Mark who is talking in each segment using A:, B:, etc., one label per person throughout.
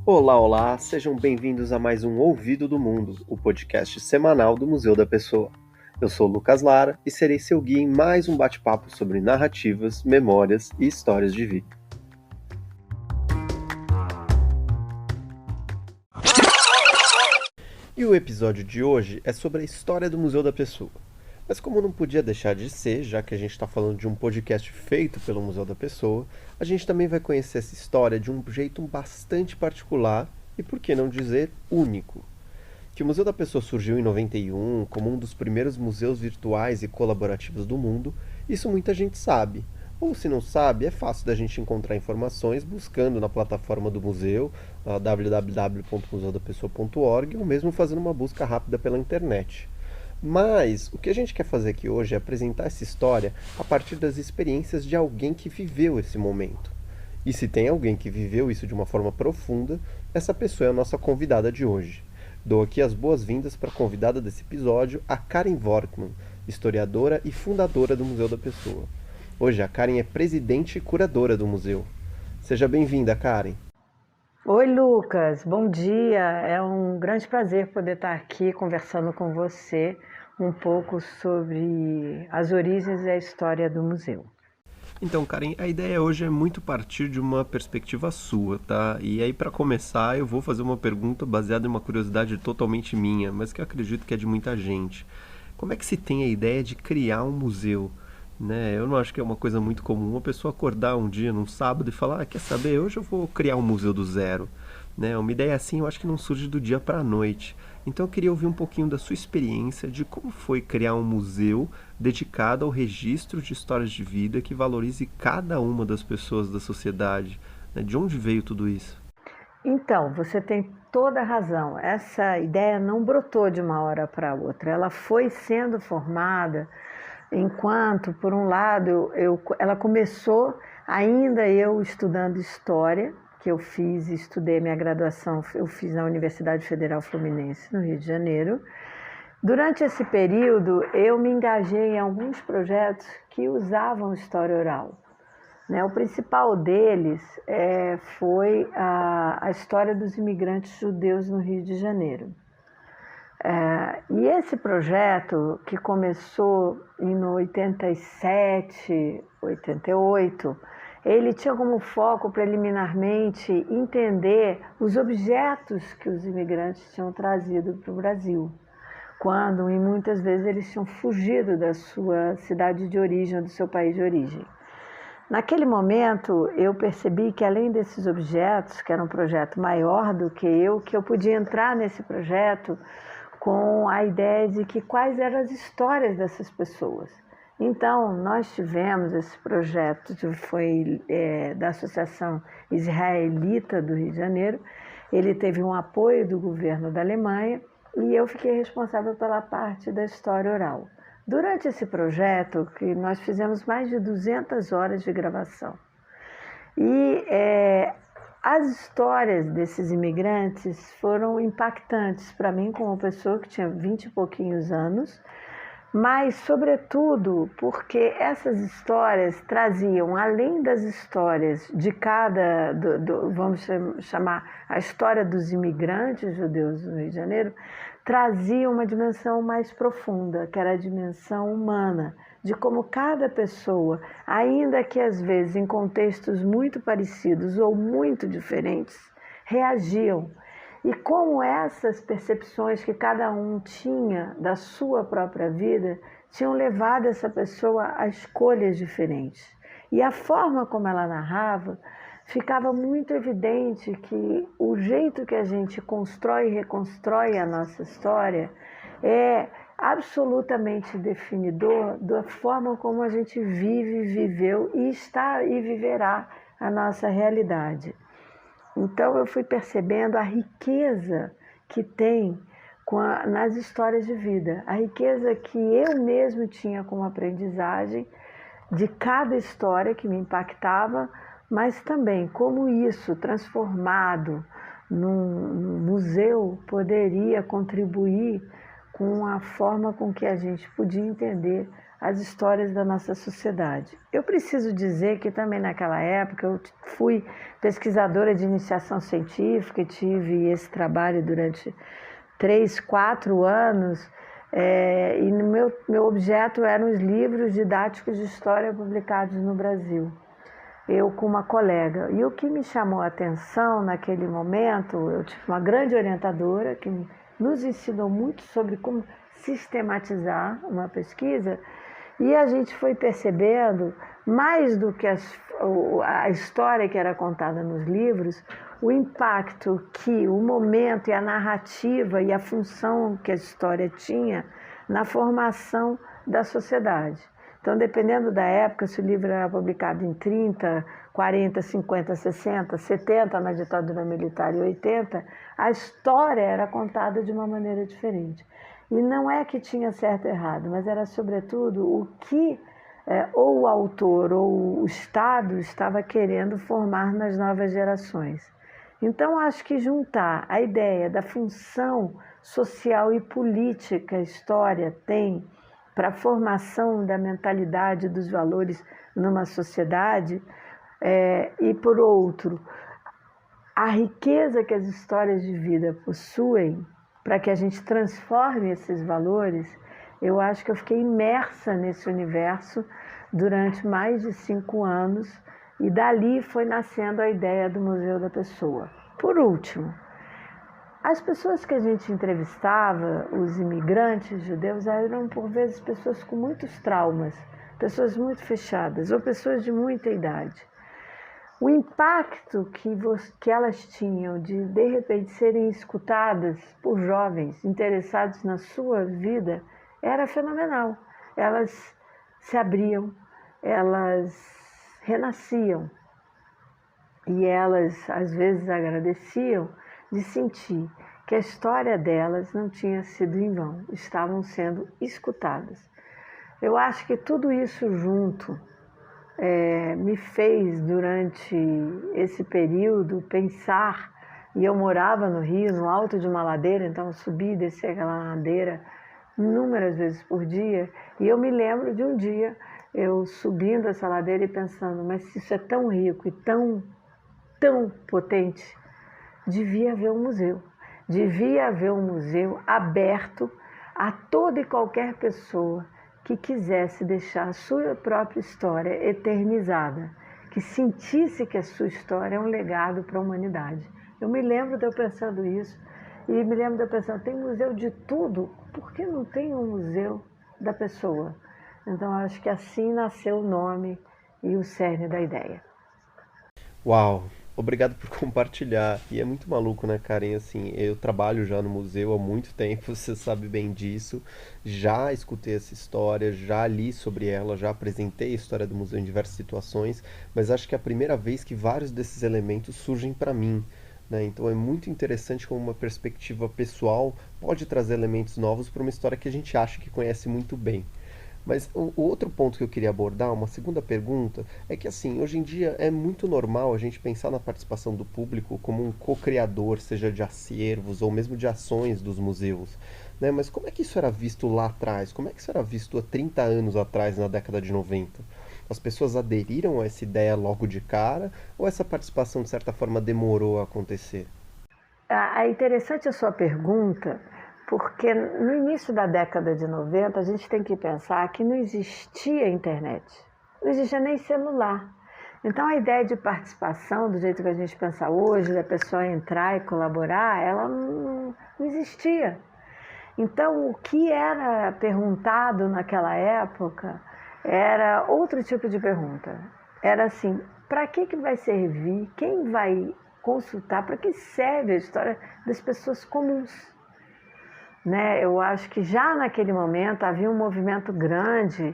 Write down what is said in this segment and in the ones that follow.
A: Olá, olá, sejam bem-vindos a mais um Ouvido do Mundo, o podcast semanal do Museu da Pessoa. Eu sou o Lucas Lara e serei seu guia em mais um bate-papo sobre narrativas, memórias e histórias de vida. E o episódio de hoje é sobre a história do Museu da Pessoa. Mas como não podia deixar de ser, já que a gente está falando de um podcast feito pelo Museu da Pessoa, a gente também vai conhecer essa história de um jeito bastante particular e, por que não dizer, único. Que o Museu da Pessoa surgiu em 91 como um dos primeiros museus virtuais e colaborativos do mundo, isso muita gente sabe. Ou se não sabe, é fácil da gente encontrar informações buscando na plataforma do museu, www.museudapessoa.org, ou mesmo fazendo uma busca rápida pela internet. Mas o que a gente quer fazer aqui hoje é apresentar essa história a partir das experiências de alguém que viveu esse momento. E se tem alguém que viveu isso de uma forma profunda, essa pessoa é a nossa convidada de hoje. Dou aqui as boas-vindas para a convidada desse episódio, a Karen Workman, historiadora e fundadora do Museu da Pessoa. Hoje a Karen é presidente e curadora do museu. Seja bem-vinda, Karen.
B: Oi, Lucas, bom dia. É um grande prazer poder estar aqui conversando com você um pouco sobre as origens e a história do museu.
A: Então, Karen, a ideia hoje é muito partir de uma perspectiva sua, tá? E aí, para começar, eu vou fazer uma pergunta baseada em uma curiosidade totalmente minha, mas que eu acredito que é de muita gente. Como é que se tem a ideia de criar um museu? Né? Eu não acho que é uma coisa muito comum uma pessoa acordar um dia, num sábado, e falar: quer saber, hoje eu vou criar um museu do zero. Né? Uma ideia assim eu acho que não surge do dia para a noite. Então eu queria ouvir um pouquinho da sua experiência de como foi criar um museu dedicado ao registro de histórias de vida que valorize cada uma das pessoas da sociedade. Né? De onde veio tudo isso?
B: Então, você tem toda a razão. Essa ideia não brotou de uma hora para outra. Ela foi sendo formada enquanto, por um lado, ela começou ainda eu estudando história, que eu estudei minha graduação, eu fiz na Universidade Federal Fluminense, no Rio de Janeiro. Durante esse período, eu me engajei em alguns projetos que usavam história oral. O principal deles foi a história dos imigrantes judeus no Rio de Janeiro. E esse projeto, que começou em 87, 88, ele tinha como foco, preliminarmente, entender os objetos que os imigrantes tinham trazido para o Brasil, quando, e muitas vezes, eles tinham fugido da sua cidade de origem, do seu país de origem. Naquele momento, eu percebi que, além desses objetos, que era um projeto maior do que eu podia entrar nesse projeto com a ideia de que quais eram as histórias dessas pessoas. Então, nós tivemos esse projeto, que foi da Associação Israelita do Rio de Janeiro. Ele teve um apoio do governo da Alemanha e eu fiquei responsável pela parte da história oral. Durante esse projeto, que nós fizemos mais de 200 horas de gravação, e as histórias desses imigrantes foram impactantes para mim, como pessoa que tinha 20 e pouquinhos anos, mas, sobretudo, porque essas histórias traziam, além das histórias de cada, vamos chamar, a história dos imigrantes judeus no Rio de Janeiro, trazia uma dimensão mais profunda, que era a dimensão humana, de como cada pessoa, ainda que às vezes em contextos muito parecidos ou muito diferentes, reagiam. E como essas percepções que cada um tinha da sua própria vida tinham levado essa pessoa a escolhas diferentes. E a forma como ela narrava, ficava muito evidente que o jeito que a gente constrói e reconstrói a nossa história é absolutamente definidor da forma como a gente vive, viveu e está e viverá a nossa realidade. Então eu fui percebendo a riqueza que tem nas histórias de vida, a riqueza que eu mesmo tinha como aprendizagem de cada história que me impactava, mas também como isso, transformado num museu, poderia contribuir com a forma com que a gente podia entender as histórias da nossa sociedade. Eu preciso dizer que também naquela época eu fui pesquisadora de iniciação científica e tive esse trabalho durante 3, 4 anos, e no meu objeto eram os livros didáticos de história publicados no Brasil, eu com uma colega. E o que me chamou a atenção naquele momento, eu tive uma grande orientadora que nos ensinou muito sobre como sistematizar uma pesquisa, e a gente foi percebendo, mais do que a história que era contada nos livros, o impacto que o momento e a narrativa e a função que a história tinha na formação da sociedade. Então, dependendo da época, se o livro era publicado em 30, 40, 50, 60, 70 na ditadura militar e 80, a história era contada de uma maneira diferente. E não é que tinha certo e errado, mas era, sobretudo, o que ou o autor ou o Estado estava querendo formar nas novas gerações. Então, acho que juntar a ideia da função social e política que a história tem para a formação da mentalidade dos valores numa sociedade, e, por outro, a riqueza que as histórias de vida possuem para que a gente transforme esses valores, eu acho que eu fiquei imersa nesse universo durante mais de 5 anos, e dali foi nascendo a ideia do Museu da Pessoa. Por último, as pessoas que a gente entrevistava, os imigrantes judeus, eram por vezes pessoas com muitos traumas, pessoas muito fechadas ou pessoas de muita idade. O impacto que elas tinham de repente serem escutadas por jovens interessados na sua vida era fenomenal. Elas se abriam, elas renasciam e elas às vezes agradeciam de sentir que a história delas não tinha sido em vão, estavam sendo escutadas. Eu acho que tudo isso junto me fez, durante esse período, pensar, e eu morava no Rio, no alto de uma ladeira, então eu subia e descia aquela ladeira inúmeras vezes por dia, e eu me lembro de um dia eu subindo essa ladeira e pensando, mas se isso é tão rico e tão potente, devia haver um museu aberto a toda e qualquer pessoa que quisesse deixar a sua própria história eternizada, que sentisse que a sua história é um legado para a humanidade. Eu me lembro de eu pensando isso, e me lembro de eu pensando, tem museu de tudo, por que não tem um museu da pessoa? Então, acho que assim nasceu o nome e o cerne da ideia.
A: Uau, obrigado por compartilhar. E é muito maluco, né, Karen? Assim, eu trabalho já no museu há muito tempo, você sabe bem disso. Já escutei essa história, já li sobre ela, já apresentei a história do museu em diversas situações, mas acho que é a primeira vez que vários desses elementos surgem para mim. Né? Então é muito interessante como uma perspectiva pessoal pode trazer elementos novos para uma história que a gente acha que conhece muito bem. Mas o outro ponto que eu queria abordar, uma segunda pergunta, é que assim, hoje em dia é muito normal a gente pensar na participação do público como um co-criador, seja de acervos ou mesmo de ações dos museus, né? Mas como é que isso era visto lá atrás? Como é que isso era visto há 30 anos atrás, na década de 90? As pessoas aderiram a essa ideia logo de cara ou essa participação de certa forma demorou a acontecer?
B: É interessante a sua pergunta, porque no início da década de 90 a gente tem que pensar que não existia internet, não existia nem celular. Então a ideia de participação, do jeito que a gente pensa hoje, da pessoa entrar e colaborar, ela não existia. Então o que era perguntado naquela época era outro tipo de pergunta. Era assim, para que vai servir? Quem vai consultar? Para que serve a história das pessoas comuns? Né? Eu acho que já naquele momento havia um movimento grande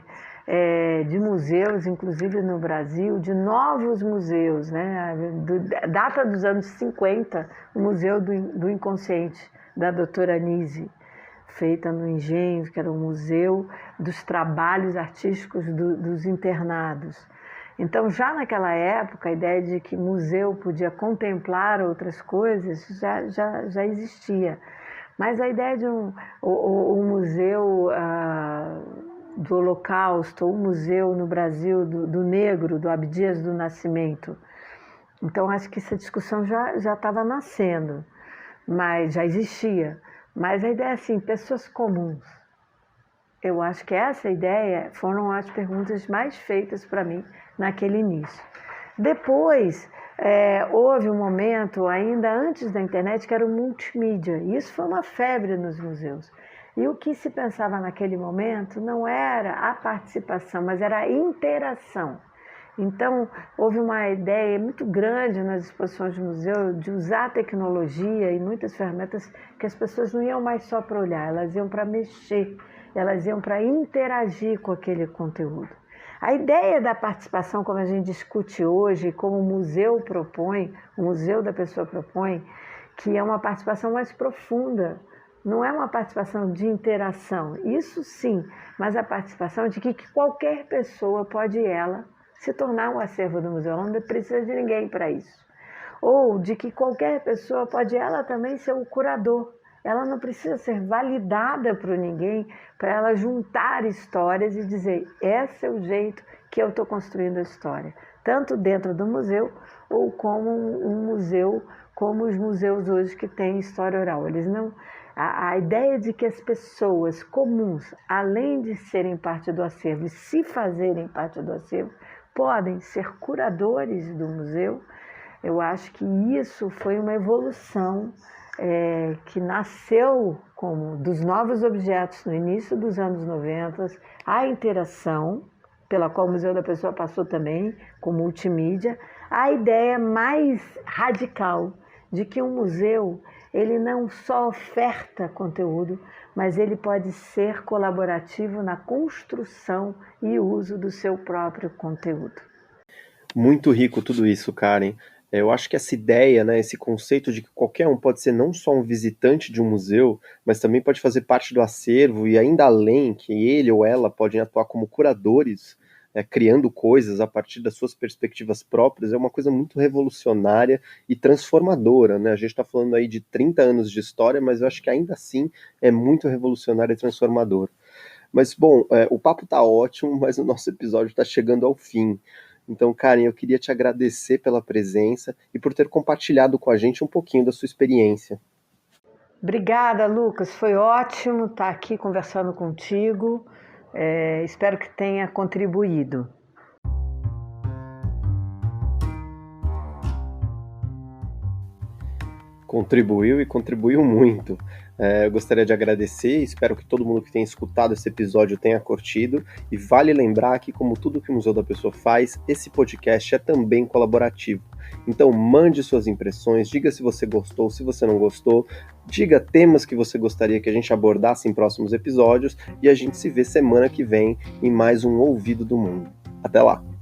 B: de museus, inclusive no Brasil, de novos museus, né? Data dos anos 50, o Museu do Inconsciente, da doutora Nise, feita no Engenho, que era um museu dos trabalhos artísticos dos internados. Então, já naquela época, a ideia de que museu podia contemplar outras coisas já existia. Mas a ideia de um museu do Holocausto, ou o museu no Brasil do negro, do Abdias do Nascimento. Então, acho que essa discussão já estava nascendo, mas já existia. Mas a ideia é assim, pessoas comuns. Eu acho que essa ideia foram as perguntas mais feitas para mim naquele início. Depois, houve um momento, ainda antes da internet, que era o multimídia. E isso foi uma febre nos museus. E o que se pensava naquele momento não era a participação, mas era a interação. Então, houve uma ideia muito grande nas exposições de museu de usar a tecnologia e muitas ferramentas que as pessoas não iam mais só para olhar, elas iam para mexer, elas iam para interagir com aquele conteúdo. A ideia da participação, como a gente discute hoje, como o museu propõe, o Museu da Pessoa propõe, que é uma participação mais profunda, não é uma participação de interação, isso sim, mas a participação de que qualquer pessoa pode se tornar um acervo do museu, ela não precisa de ninguém para isso. Ou de que qualquer pessoa pode também ser o curador, ela não precisa ser validada por ninguém para ela juntar histórias e dizer, esse é o jeito que eu estou construindo a história, tanto dentro do museu ou como um museu, como os museus hoje que têm história oral. Eles não... A ideia de que as pessoas comuns, além de serem parte do acervo e se fazerem parte do acervo, podem ser curadores do museu, eu acho que isso foi uma evolução que nasceu como dos novos objetos no início dos anos 90, a interação, pela qual o Museu da Pessoa passou também, com multimídia, a ideia mais radical de que um museu ele não só oferta conteúdo, mas ele pode ser colaborativo na construção e uso do seu próprio conteúdo.
A: Muito rico tudo isso, Karen. Eu acho que essa ideia, né, esse conceito de que qualquer um pode ser não só um visitante de um museu, mas também pode fazer parte do acervo e ainda além, que ele ou ela podem atuar como curadores, criando coisas a partir das suas perspectivas próprias, é uma coisa muito revolucionária e transformadora, né? A gente está falando aí de 30 anos de história, mas eu acho que ainda assim é muito revolucionário e transformador. Mas, bom, o papo tá ótimo, mas o nosso episódio está chegando ao fim. Então, Karen, eu queria te agradecer pela presença e por ter compartilhado com a gente um pouquinho da sua experiência.
B: Obrigada, Lucas. Foi ótimo estar aqui conversando contigo. Espero que tenha contribuído.
A: Contribuiu e contribuiu muito. Eu gostaria de agradecer, espero que todo mundo que tenha escutado esse episódio tenha curtido, e vale lembrar que, como tudo que o Museu da Pessoa faz, esse podcast é também colaborativo. Então mande suas impressões, diga se você gostou, se você não gostou, diga temas que você gostaria que a gente abordasse em próximos episódios, e a gente se vê semana que vem em mais um Ouvido do Mundo. Até lá!